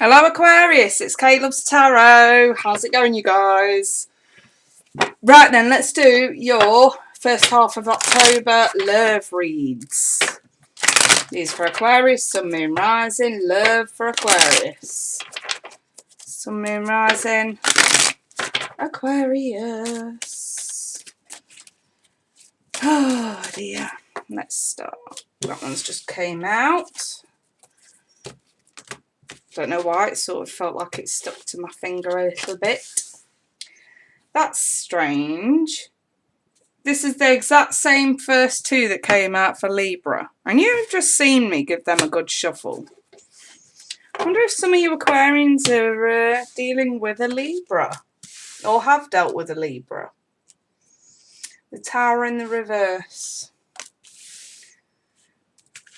Hello Aquarius, it's Kate Loves Tarot. How's it going, you guys? Right then, let's do your first half of October love reads. These for Aquarius, Sun, Moon, Rising, love for Aquarius. Sun, Moon, Rising, Aquarius. Oh dear, let's start. That one's just came out. Don't know why, it sort of felt like it stuck to my finger a little bit. That's strange. This is the exact same first two that came out for Libra. And you've just seen me give them a good shuffle. I wonder if some of you Aquarians are dealing with a Libra. Or have dealt with a Libra. The Tower in the reverse.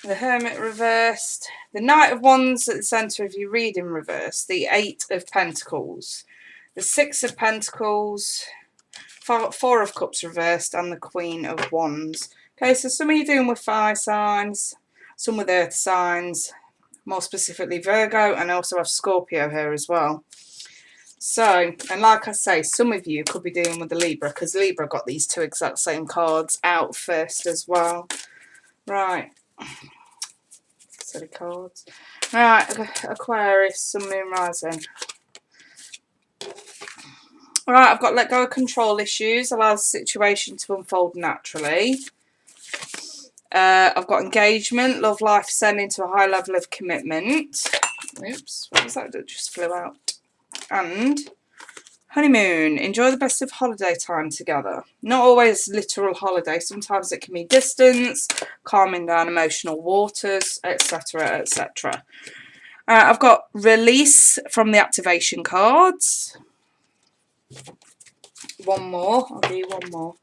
The Hermit reversed. The Knight of Wands at the centre of your reading reverse. The Eight of Pentacles. The Six of Pentacles. Four of Cups reversed. And the Queen of Wands. Okay, so some of you dealing with fire signs. Some with earth signs. More specifically Virgo. And I also have Scorpio here as well. So, and like I say, some of you could be dealing with the Libra. Because Libra got these two exact same cards out first as well. Right. Silly cards. Right, Aquarius, Sun, Moon, Rising. Alright, I've got let go of control issues, allow the situation to unfold naturally. I've got engagement, love life ascending to a high level of commitment. Oops, what was that that just flew out? And honeymoon, enjoy the best of holiday time together. Not always literal holiday, sometimes it can be distance, calming down emotional waters, etc, etc. I've got release from the activation cards. One more, I'll do one more.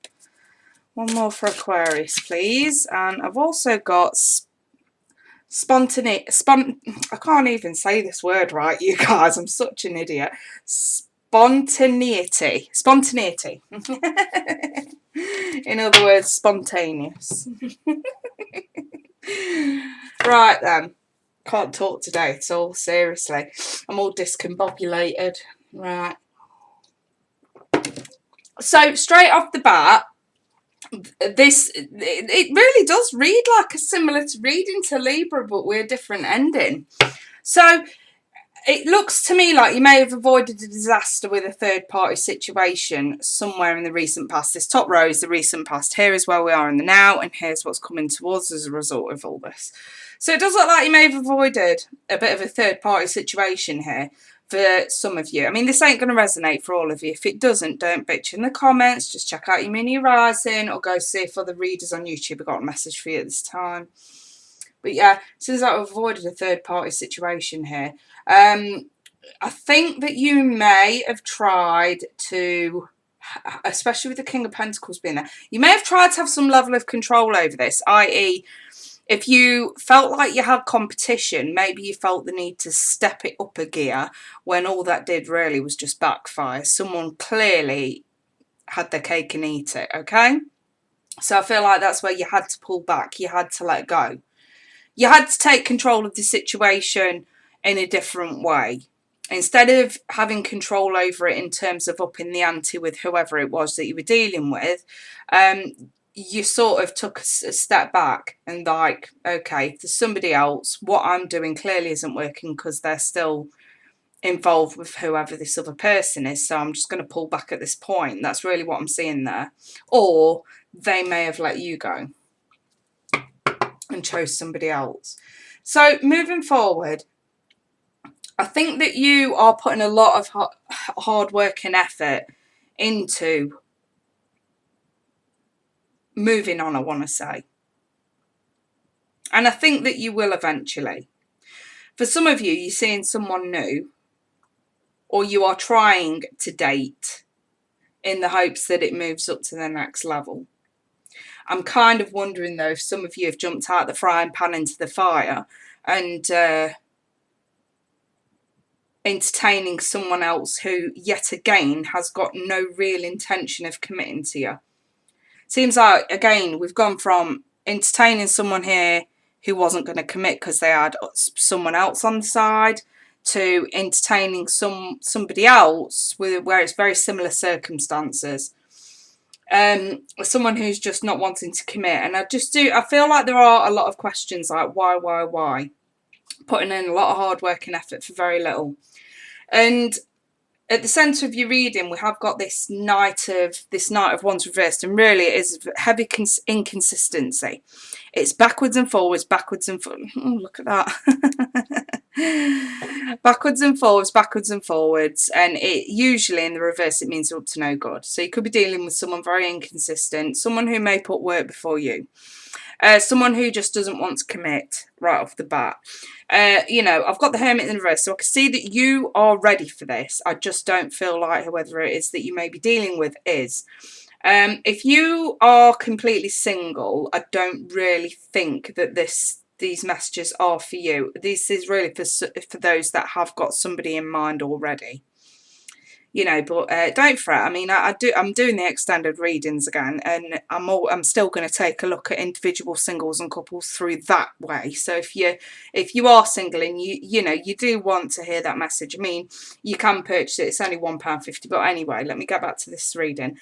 One more for Aquarius, please. And I've also got spontaneity. I can't even say this word right, you guys. I'm such an idiot. Spontaneity. Spontaneity. In other words, spontaneous. Right then. Can't talk today at all, seriously. I'm all discombobulated. Right. So, straight off the bat, it really does read like a similar reading to Libra, but we're a different ending. So, it looks to me like you may have avoided a disaster with a third-party situation somewhere in the recent past. This top row is the recent past. Here is where we are in the now, and here's what's coming towards as a result of all this. So it does look like you may have avoided a bit of a third-party situation here for some of you. I mean, this ain't going to resonate for all of you. If it doesn't, don't bitch in the comments. Just check out your mini rising or go see if other readers on YouTube have got a message for you at this time. But yeah, since I've avoided a third-party situation here, I think that you may have tried to, especially with the King of Pentacles being there, you may have tried to have some level of control over this, i.e., if you felt like you had competition, maybe you felt the need to step it up a gear when all that did really was just backfire. Someone clearly had their cake and eat it, okay? So I feel like that's where you had to pull back. You had to let go. You had to take control of the situation in a different way. Instead of having control over it in terms of upping the ante with whoever it was that you were dealing with, you sort of took a step back and like, okay, there's somebody else. What I'm doing clearly isn't working because they're still involved with whoever this other person is. So I'm just going to pull back at this point. That's really what I'm seeing there. Or they may have let you go and chose somebody else. So moving forward, I think that you are putting a lot of hard work and effort into moving on, I want to say. And I think that you will eventually. For some of you, you're seeing someone new, or you are trying to date in the hopes that it moves up to the next level. I'm kind of wondering, though, if some of you have jumped out the frying pan into the fire and entertaining someone else who, yet again, has got no real intention of committing to you. Seems like, again, we've gone from entertaining someone here who wasn't going to commit because they had someone else on the side to entertaining somebody else where it's very similar circumstances. Someone who's just not wanting to commit. And I feel like there are a lot of questions like why? Putting in a lot of hard work and effort for very little. And at the centre of your reading, we have got this Knight of Wands reversed, and really it is heavy inconsistency. It's backwards and forwards, backwards and forwards. Oh, look at that. Backwards and forwards, and it usually in the reverse it means you're up to no good. So you could be dealing with someone very inconsistent, someone who may put work before you. Someone who just doesn't want to commit right off the bat. You know, I've got the Hermit in the reverse, so I can see that you are ready for this. I just don't feel like whoever it is that you may be dealing with is. If you are completely single, I don't really think that these messages are for you. This is really for those that have got somebody in mind already. You know, but don't fret. I mean, I'm doing the extended readings again, and I'm still going to take a look at individual singles and couples through that way. So if you are single and you know you do want to hear that message, I mean, you can purchase it. It's only £1.50. But anyway, let me get back to this reading.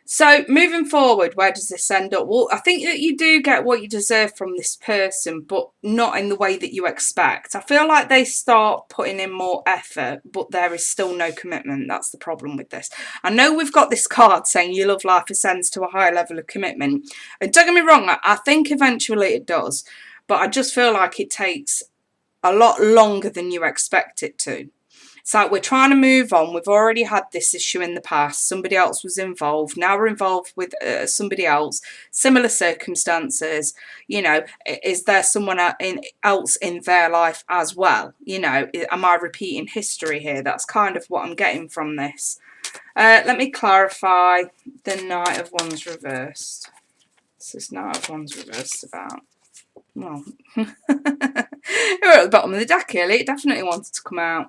So moving forward, where does this end up? Well, I think that you do get what you deserve from this person, but not in the way that you expect. I feel like they start putting in more effort, but there is still no commitment. That's the problem with this. I know we've got this card saying your love life ascends to a higher level of commitment. And don't get me wrong, I think eventually it does. But I just feel like it takes a lot longer than you expect it to. It's like we're trying to move on. We've already had this issue in the past. Somebody else was involved. Now we're involved with somebody else. Similar circumstances. You know, is there someone else in their life as well? You know, am I repeating history here? That's kind of what I'm getting from this. Let me clarify the Knight of Wands reversed. This is Knight of Wands reversed about. Well, we're at the bottom of the deck here. It definitely wanted to come out.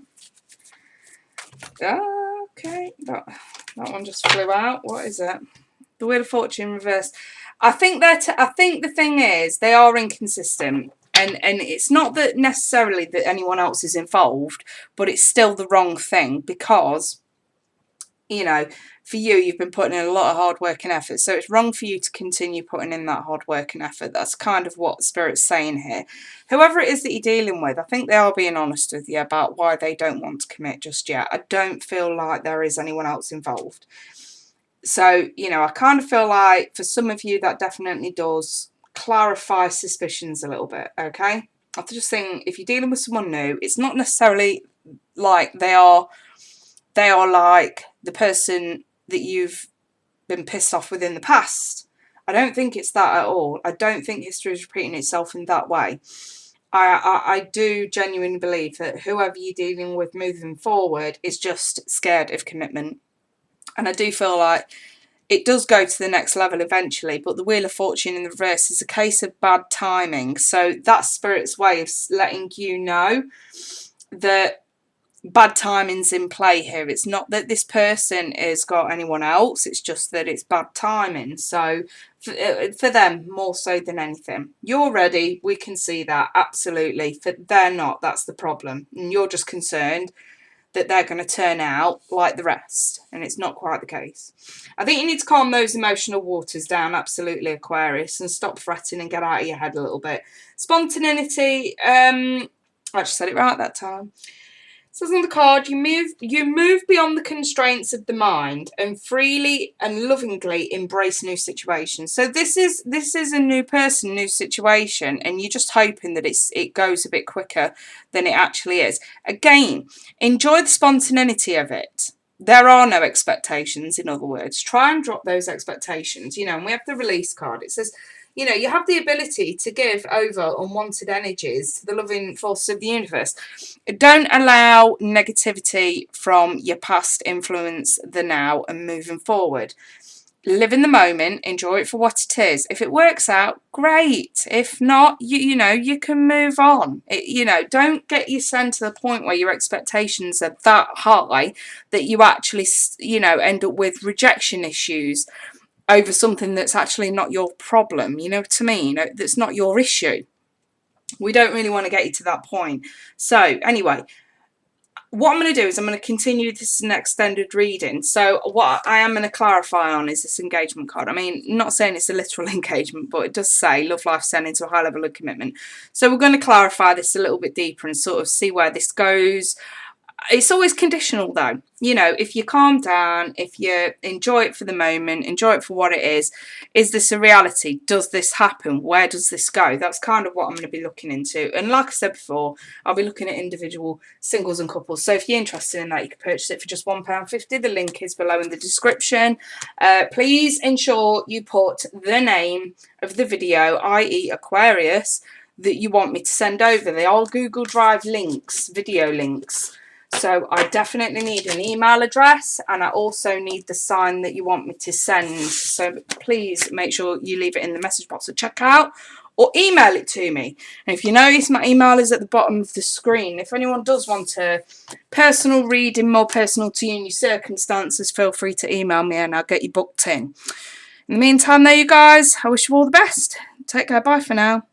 Okay, that one just flew out. What is it? The Wheel of Fortune reversed. I think the thing is they are inconsistent, and it's not that necessarily that anyone else is involved, but it's still the wrong thing because, you know, for you've been putting in a lot of hard work and effort, so it's wrong for you to continue putting in that hard work and effort. That's kind of what Spirit's saying here. Whoever it is that you're dealing with, I think they are being honest with you about why they don't want to commit just yet. I don't feel like there is anyone else involved. So, you know, I kind of feel like for some of you that definitely does clarify suspicions a little bit, okay? I just think if you're dealing with someone new, it's not necessarily like they are like the person that you've been pissed off with in the past. I don't think it's that at all. I don't think history is repeating itself in that way. I do genuinely believe that whoever you're dealing with moving forward is just scared of commitment. And I do feel like it does go to the next level eventually, but the Wheel of Fortune in the reverse is a case of bad timing. So that's Spirit's way of letting you know that bad timing's in play here. It's not that this person has got anyone else, it's just that it's bad timing. So for them more so than anything. You're ready, we can see that, absolutely. They're not, that's the problem. And you're just concerned that they're going to turn out like the rest, and it's not quite the case. I think you need to calm those emotional waters down, absolutely, Aquarius, and stop fretting and get out of your head a little bit. Spontaneity, I just said it right that time. It says on the card, you move beyond the constraints of the mind and freely and lovingly embrace new situations. So this is a new person, new situation, and you're just hoping that it goes a bit quicker than it actually is. Again, enjoy the spontaneity of it. There are no expectations, in other words. Try and drop those expectations. You know, and we have the release card. It says, you know, you have the ability to give over unwanted energies to the loving force of the universe. Don't allow negativity from your past influence the now and moving forward. Live in the moment, enjoy it for what it is. If it works out, great. If not, you know, you can move on. You know, don't get yourself to the point where your expectations are that high that you actually, you know, end up with rejection issues over something that's actually not your problem. You know what I mean? That's not your issue. We don't really want to get you to that point. So anyway, what I'm going to do is I'm going to continue this in extended reading. So what I am going to clarify on is this engagement card. I mean, not saying it's a literal engagement, but it does say love life ascending to a high level of commitment. So we're going to clarify this a little bit deeper and sort of see where this goes. It's always conditional though. You know, if you calm down, if you enjoy it for the moment, enjoy it for what it is this a reality? Does this happen? Where does this go? That's kind of what I'm going to be looking into. And like I said before, I'll be looking at individual singles and couples. So if you're interested in that, you can purchase it for just £1.50. The link is below in the description. Please ensure you put the name of the video, i.e. Aquarius, that you want me to send over. They are Google Drive links, video links. So I definitely need an email address, and I also need the sign that you want me to send. So please make sure you leave it in the message box at checkout or email it to me. And if you notice, my email is at the bottom of the screen. If anyone does want a personal reading, more personal to you and your circumstances, feel free to email me and I'll get you booked in. In the meantime, there you guys, I wish you all the best. Take care. Bye for now.